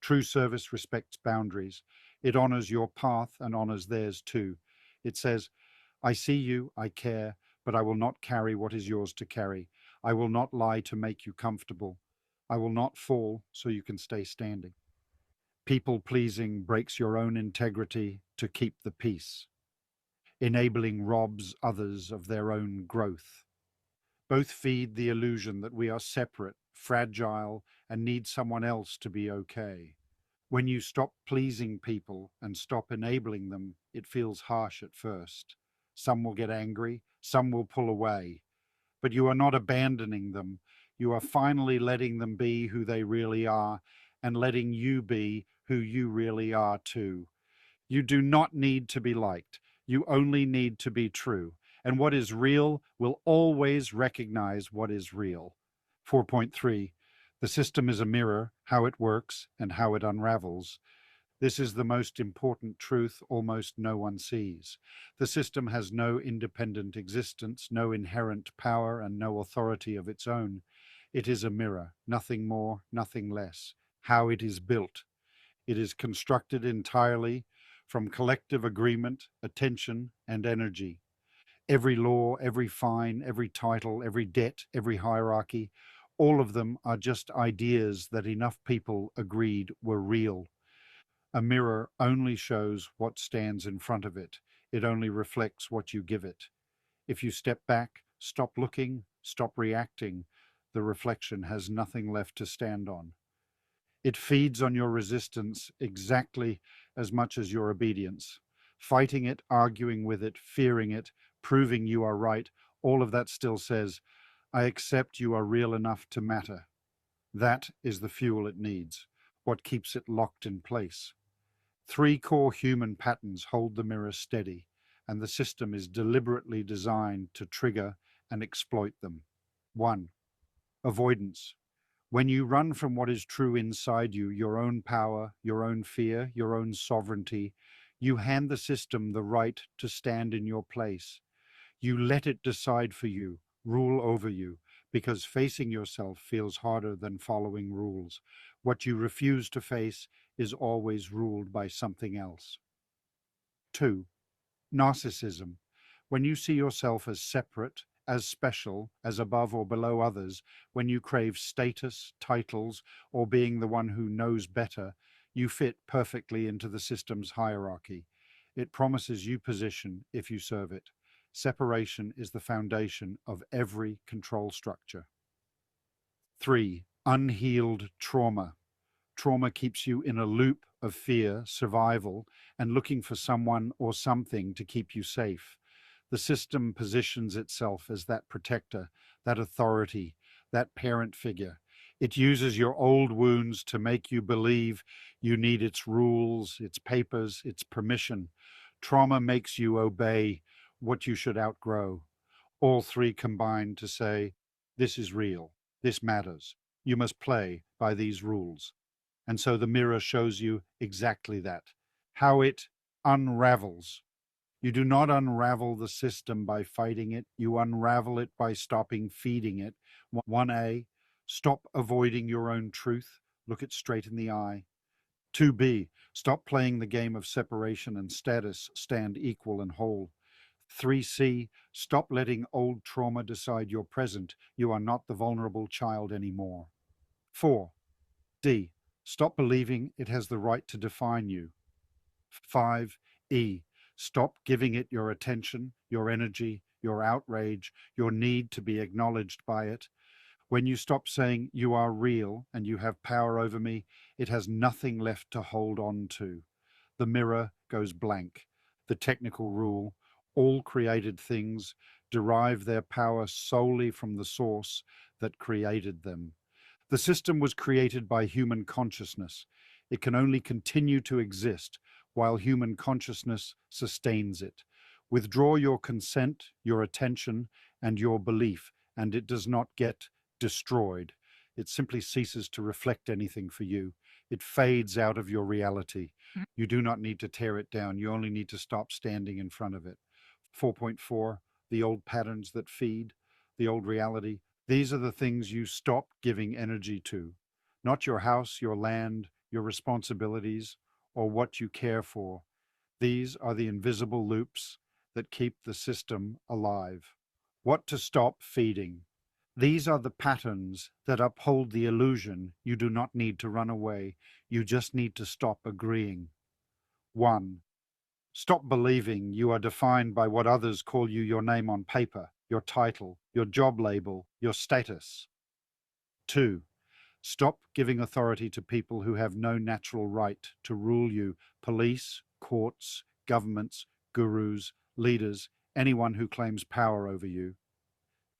True service respects boundaries. It honors your path and honors theirs too. It says, I see you, I care, but I will not carry what is yours to carry. I will not lie to make you comfortable. I will not fall so you can stay standing. People pleasing breaks your own integrity to keep the peace. Enabling robs others of their own growth. Both feed the illusion that we are separate, fragile, and need someone else to be okay. When you stop pleasing people and stop enabling them, it feels harsh at first. Some will get angry, some will pull away, but you are not abandoning them. You are finally letting them be who they really are and letting you be who you really are too. You do not need to be liked. You only need to be true. And what is real will always recognize what is real. 4.3. The system is a mirror, how it works and how it unravels. This is the most important truth almost no one sees. The system has no independent existence, no inherent power, and no authority of its own. It is a mirror, nothing more, nothing less. How it is built. It is constructed entirely from collective agreement, attention, and energy. Every law, every fine, every title, every debt, every hierarchy, all of them are just ideas that enough people agreed were real. A mirror only shows what stands in front of it. It only reflects what you give it. If you step back, stop looking, stop reacting, the reflection has nothing left to stand on. It feeds on your resistance exactly as much as your obedience. Fighting it, arguing with it, fearing it, proving you are right, all of that still says, I accept you are real enough to matter. That is the fuel it needs, what keeps it locked in place. 3 core human patterns hold the mirror steady, and the system is deliberately designed to trigger and exploit them. 1. Avoidance. When you run from what is true inside you, your own power, your own fear, your own sovereignty, you hand the system the right to stand in your place. You let it decide for you, rule over you, because facing yourself feels harder than following rules. What you refuse to face is always ruled by something else. 2. Narcissism. When you see yourself as separate, as special, as above or below others, when you crave status, titles, or being the one who knows better, you fit perfectly into the system's hierarchy. It promises you position if you serve it. Separation is the foundation of every control structure. 3. Unhealed trauma. Trauma keeps you in a loop of fear, survival, and looking for someone or something to keep you safe. The system positions itself as that protector, that authority, that parent figure. It uses your old wounds to make you believe you need its rules, its papers, its permission. Trauma makes you obey what you should outgrow. All 3 combine to say, this is real, this matters. You must play by these rules. And so the mirror shows you exactly that, how it unravels. You do not unravel the system by fighting it. You unravel it by stopping feeding it. 1A, stop avoiding your own truth. Look it straight in the eye. 2B, stop playing the game of separation and status. Stand equal and whole. 3C, stop letting old trauma decide your present. You are not the vulnerable child anymore. 4D, stop believing it has the right to define you. 5E, stop giving it your attention, your energy, your outrage, your need to be acknowledged by it. When you stop saying you are real and you have power over me, it has nothing left to hold on to. The mirror goes blank. The technical rule, all created things derive their power solely from the source that created them. The system was created by human consciousness. It can only continue to exist while human consciousness sustains it. Withdraw your consent, your attention, and your belief, and it does not get destroyed. It simply ceases to reflect anything for you. It fades out of your reality. You do not need to tear it down. You only need to stop standing in front of it. 4.4, the old patterns that feed, the old reality. These are the things you stop giving energy to, not your house, your land, your responsibilities, or what you care for. These are the invisible loops that keep the system alive. What to stop feeding. These are the patterns that uphold the illusion. You do not need to run away. You just need to stop agreeing. 1. Stop believing you are defined by what others call you, your name on paper, your title, your job label, your status. 2. Stop giving authority to people who have no natural right to rule you, police, courts, governments, gurus, leaders, anyone who claims power over you.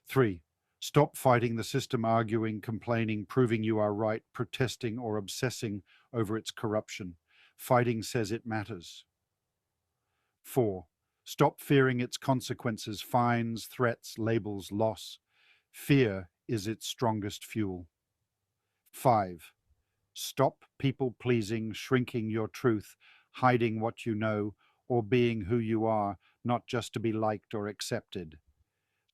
3. Stop fighting the system, arguing, complaining, proving you are right, protesting or obsessing over its corruption. Fighting says it matters. 4. Stop fearing its consequences, fines, threats, labels, loss. Fear is its strongest fuel. 5. Stop people-pleasing, shrinking your truth, hiding what you know, or being who you are, not just to be liked or accepted.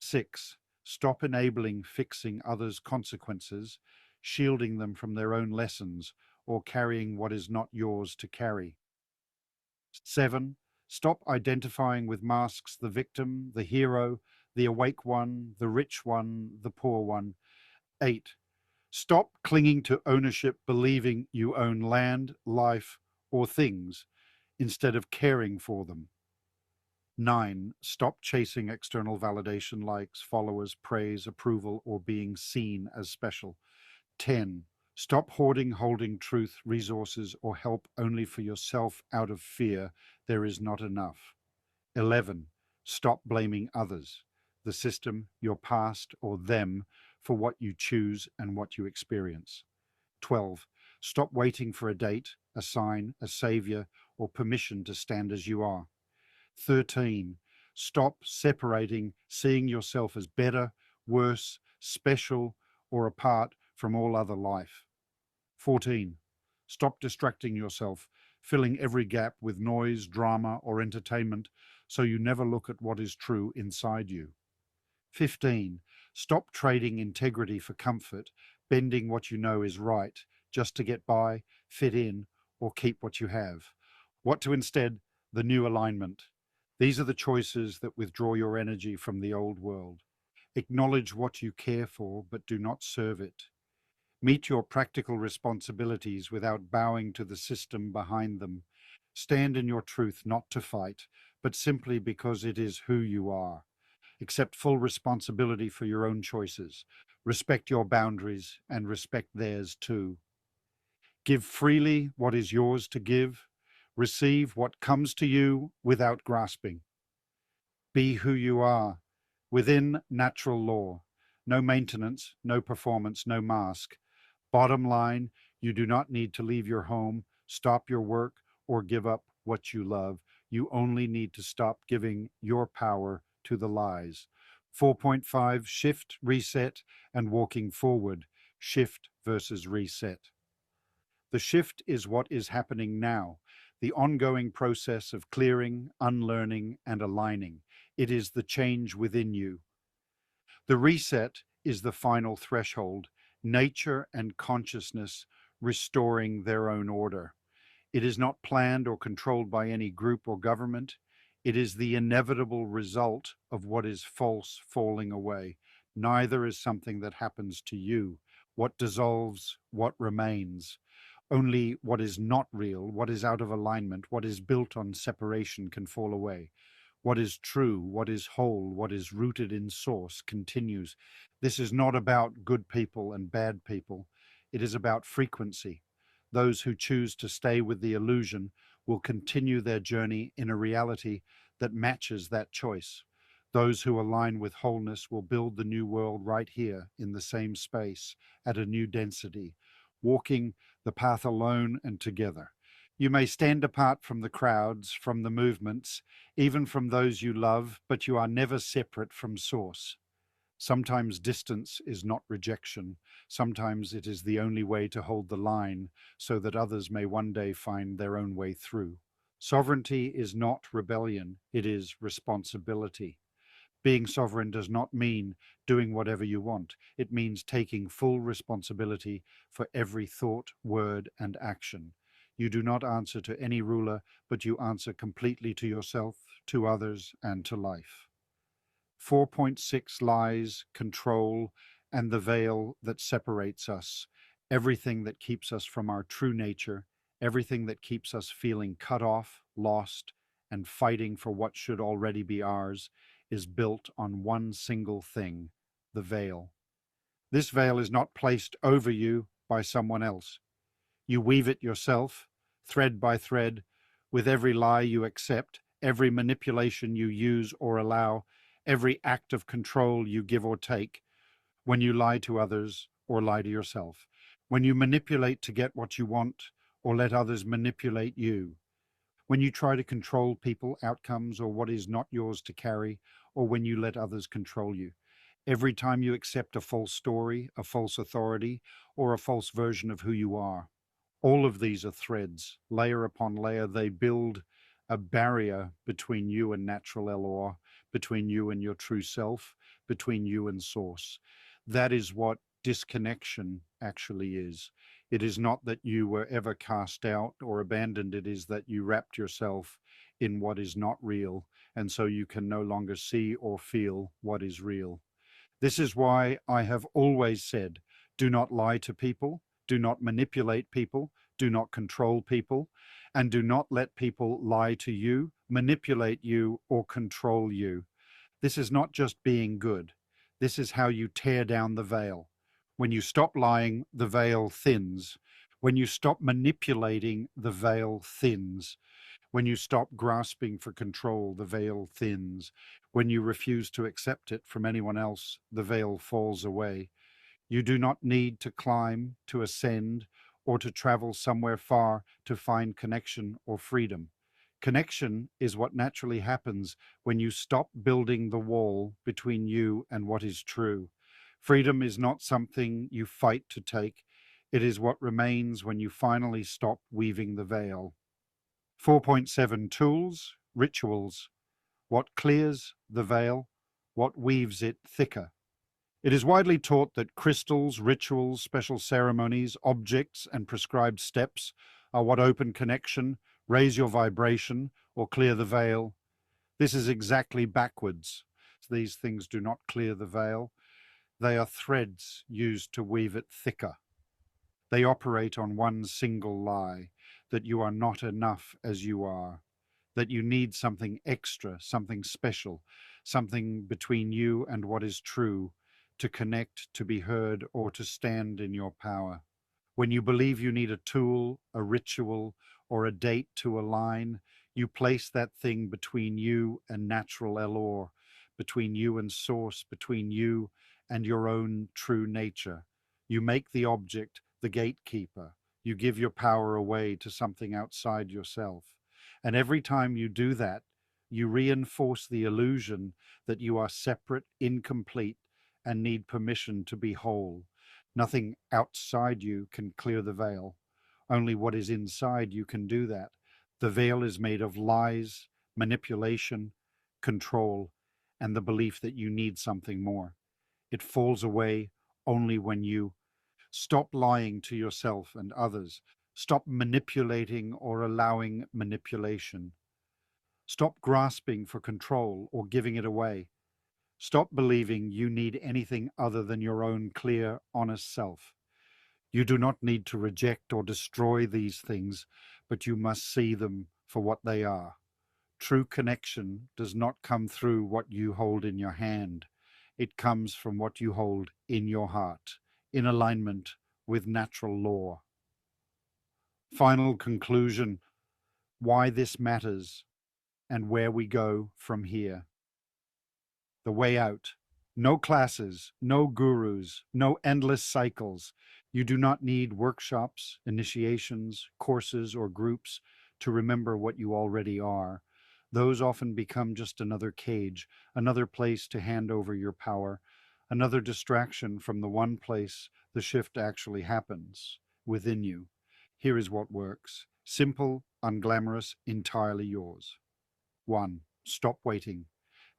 6. Stop enabling fixing others' consequences, shielding them from their own lessons, or carrying what is not yours to carry. 7. Stop identifying with masks, the victim, the hero, the awake one, the rich one, the poor one. 8. Stop clinging to ownership, believing you own land, life, or things, instead of caring for them. 9. Stop chasing external validation, likes, followers, praise, approval, or being seen as special. 10. Stop holding truth, resources, or help only for yourself out of fear there is not enough. 11. Stop blaming others, the system, your past, or them for what you choose and what you experience. 12. Stop waiting for a date, a sign, a savior, or permission to stand as you are. 13. Stop separating, seeing yourself as better, worse, special, or apart from all other life. 14. Stop distracting yourself, filling every gap with noise, drama, or entertainment so you never look at what is true inside you. 15. Stop trading integrity for comfort, bending what you know is right just to get by, fit in, or keep what you have. What to instead? The new alignment. These are the choices that withdraw your energy from the old world. Acknowledge what you care for, but do not serve it. Meet your practical responsibilities without bowing to the system behind them. Stand in your truth, not to fight, but simply because it is who you are. Accept full responsibility for your own choices. Respect your boundaries and respect theirs too. Give freely what is yours to give. Receive what comes to you without grasping. Be who you are, within natural law. No maintenance, no performance, no mask. Bottom line, you do not need to leave your home, stop your work, or give up what you love. You only need to stop giving your power to the lies. 4.5, shift, reset, and walking forward. Shift versus reset. The shift is what is happening now, the ongoing process of clearing, unlearning, and aligning. It is the change within you. The reset is the final threshold, nature and consciousness restoring their own order. It is not planned or controlled by any group or government. It is the inevitable result of what is false falling away. Neither is something that happens to you. What dissolves, what remains. Only what is not real, what is out of alignment, what is built on separation can fall away. What is true, what is whole, what is rooted in source continues. This is not about good people and bad people. It is about frequency. Those who choose to stay with the illusion will continue their journey in a reality that matches that choice. Those who align with wholeness will build the new world right here in the same space at a new density, walking the path alone and together. You may stand apart from the crowds, from the movements, even from those you love, but you are never separate from Source. Sometimes distance is not rejection. Sometimes it is the only way to hold the line so that others may one day find their own way through. Sovereignty is not rebellion, it is responsibility. Being sovereign does not mean doing whatever you want. It means taking full responsibility for every thought, word, and action. You do not answer to any ruler, but you answer completely to yourself, to others, and to life. 4.6 lies, control, and the veil that separates us, everything that keeps us from our true nature, everything that keeps us feeling cut off, lost, and fighting for what should already be ours, is built on one single thing, the veil. This veil is not placed over you by someone else. You weave it yourself, thread by thread, with every lie you accept, every manipulation you use or allow, every act of control you give or take, when you lie to others or lie to yourself, when you manipulate to get what you want or let others manipulate you, when you try to control people, outcomes, or what is not yours to carry, or when you let others control you. Every time you accept a false story, a false authority, or a false version of who you are. All of these are threads. Layer upon layer, they build a barrier between you and natural Elor, between you and your true self, between you and Source. That is what disconnection actually is. It is not that you were ever cast out or abandoned. It is that you wrapped yourself in what is not real, and so you can no longer see or feel what is real. This is why I have always said, do not lie to people, do not manipulate people, do not control people, and do not let people lie to you, manipulate you, or control you. This is not just being good. This is how you tear down the veil. When you stop lying, the veil thins. When you stop manipulating, the veil thins. When you stop grasping for control, the veil thins. When you refuse to accept it from anyone else, the veil falls away. You do not need to climb, to ascend, or to travel somewhere far to find connection or freedom. Connection is what naturally happens when you stop building the wall between you and what is true. Freedom is not something you fight to take. It is what remains when you finally stop weaving the veil. 4.7 Tools, Rituals. What clears the veil? What weaves it thicker? It is widely taught that crystals, rituals, special ceremonies, objects, and prescribed steps are what open connection, raise your vibration, or clear the veil. This is exactly backwards. These things do not clear the veil. They are threads used to weave it thicker. They operate on one single lie, that you are not enough as you are, that you need something extra, something special, something between you and what is true, to connect, to be heard, or to stand in your power. When you believe you need a tool, a ritual, or a date to align, you place that thing between you and natural Elor, between you and Source, between you and your own true nature. You make the object the gatekeeper. You give your power away to something outside yourself. And every time you do that, you reinforce the illusion that you are separate, incomplete, and need permission to be whole. Nothing outside you can clear the veil. Only what is inside you can do that. The veil is made of lies, manipulation, control, and the belief that you need something more. It falls away only when you stop lying to yourself and others, stop manipulating or allowing manipulation. Stop grasping for control or giving it away. Stop believing you need anything other than your own clear, honest self. You do not need to reject or destroy these things, but you must see them for what they are. True connection does not come through what you hold in your hand. It comes from what you hold in your heart, in alignment with natural law. Final conclusion: why this matters and where we go from here. The way out. No classes, no gurus, no endless cycles. You do not need workshops, initiations, courses, or groups to remember what you already are. Those often become just another cage, another place to hand over your power, another distraction from the one place the shift actually happens, within you. Here is what works. Simple, unglamorous, entirely yours. 1. Stop waiting.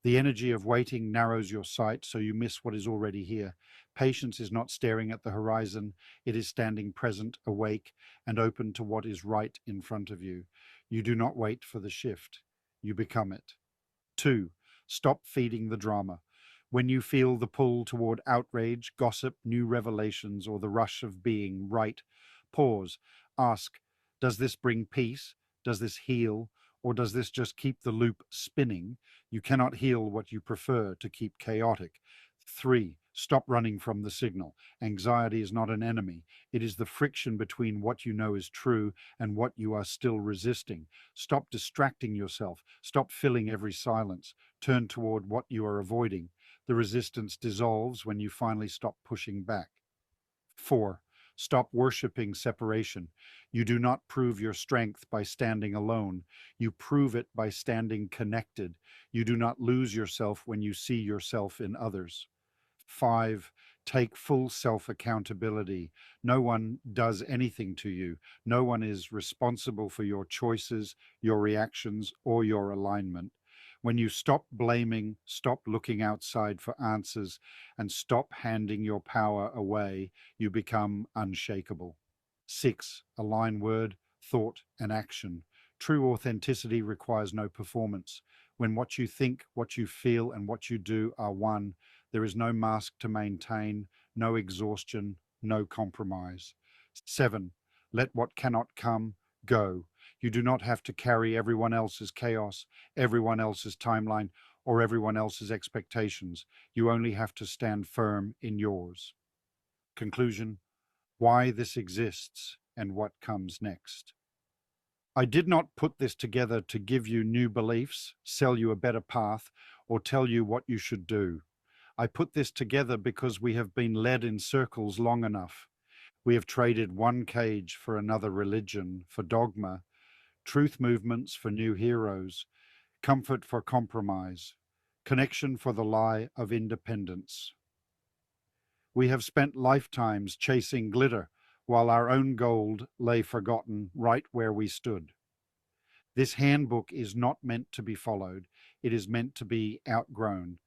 The energy of waiting narrows your sight, so you miss what is already here. Patience is not staring at the horizon. It is standing present, awake, and open to what is right in front of you. You do not wait for the shift. You become it. 2. Stop feeding the drama. When you feel the pull toward outrage, gossip, new revelations, or the rush of being right, pause. Ask, does this bring peace? Does this heal? Or does this just keep the loop spinning? You cannot heal what you prefer to keep chaotic. 3. Stop running from the signal. Anxiety is not an enemy. It is the friction between what you know is true and what you are still resisting. Stop distracting yourself. Stop filling every silence. Turn toward what you are avoiding. The resistance dissolves when you finally stop pushing back. 4. Stop worshiping separation. You do not prove your strength by standing alone. You prove it by standing connected. You do not lose yourself when you see yourself in others. 5. Take full self-accountability. No one does anything to you. No one is responsible for your choices, your reactions, or your alignment. When you stop blaming, stop looking outside for answers, and stop handing your power away, you become unshakable. 6. Align word, thought, and action. True authenticity requires no performance. When what you think, what you feel, and what you do are one, there is no mask to maintain, no exhaustion, no compromise. 7. Let what cannot come go. You do not have to carry everyone else's chaos, everyone else's timeline, or everyone else's expectations. You only have to stand firm in yours. Conclusion: why this exists and what comes next. I did not put this together to give you new beliefs, sell you a better path, or tell you what you should do. I put this together because we have been led in circles long enough. We have traded one cage for another religion, for dogma, truth movements for new heroes, comfort for compromise, connection for the lie of independence. We have spent lifetimes chasing glitter while our own gold lay forgotten right where we stood. This handbook is not meant to be followed. It is meant to be outgrown.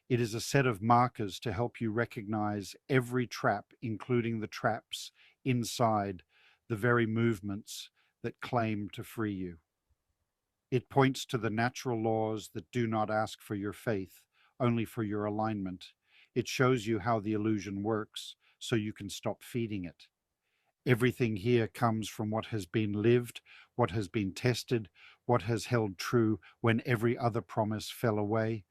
It is a set of markers to help you recognize every trap, including the traps inside the very movements that claim to free you. It points to the natural laws that do not ask for your faith, only for your alignment. It shows you how the illusion works, so you can stop feeding it. Everything here comes from what has been lived, what has been tested, what has held true when every other promise fell away.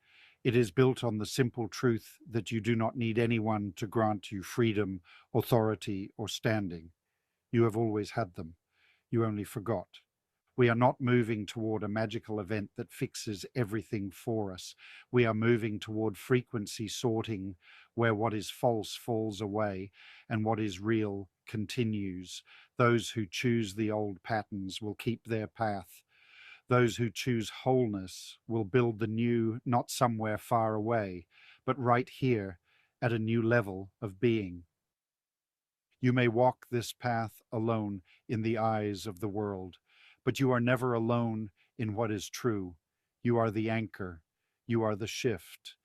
It is built on the simple truth that you do not need anyone to grant you freedom, authority, or standing. You have always had them. You only forgot. We are not moving toward a magical event that fixes everything for us. We are moving toward frequency sorting, where what is false falls away and what is real continues. Those who choose the old patterns will keep their path. Those who choose wholeness will build the new, not somewhere far away, but right here at a new level of being. You may walk this path alone in the eyes of the world, but you are never alone in what is true. You are the anchor. You are the shift.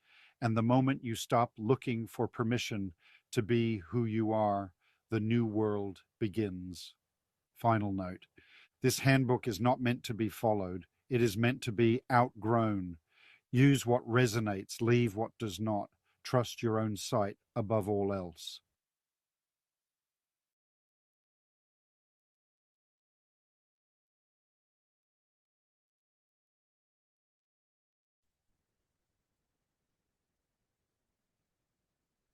And the moment you stop looking for permission to be who you are, the new world begins. Final note: this handbook is not meant to be followed. It is meant to be outgrown. Use what resonates, leave what does not. Trust your own sight above all else.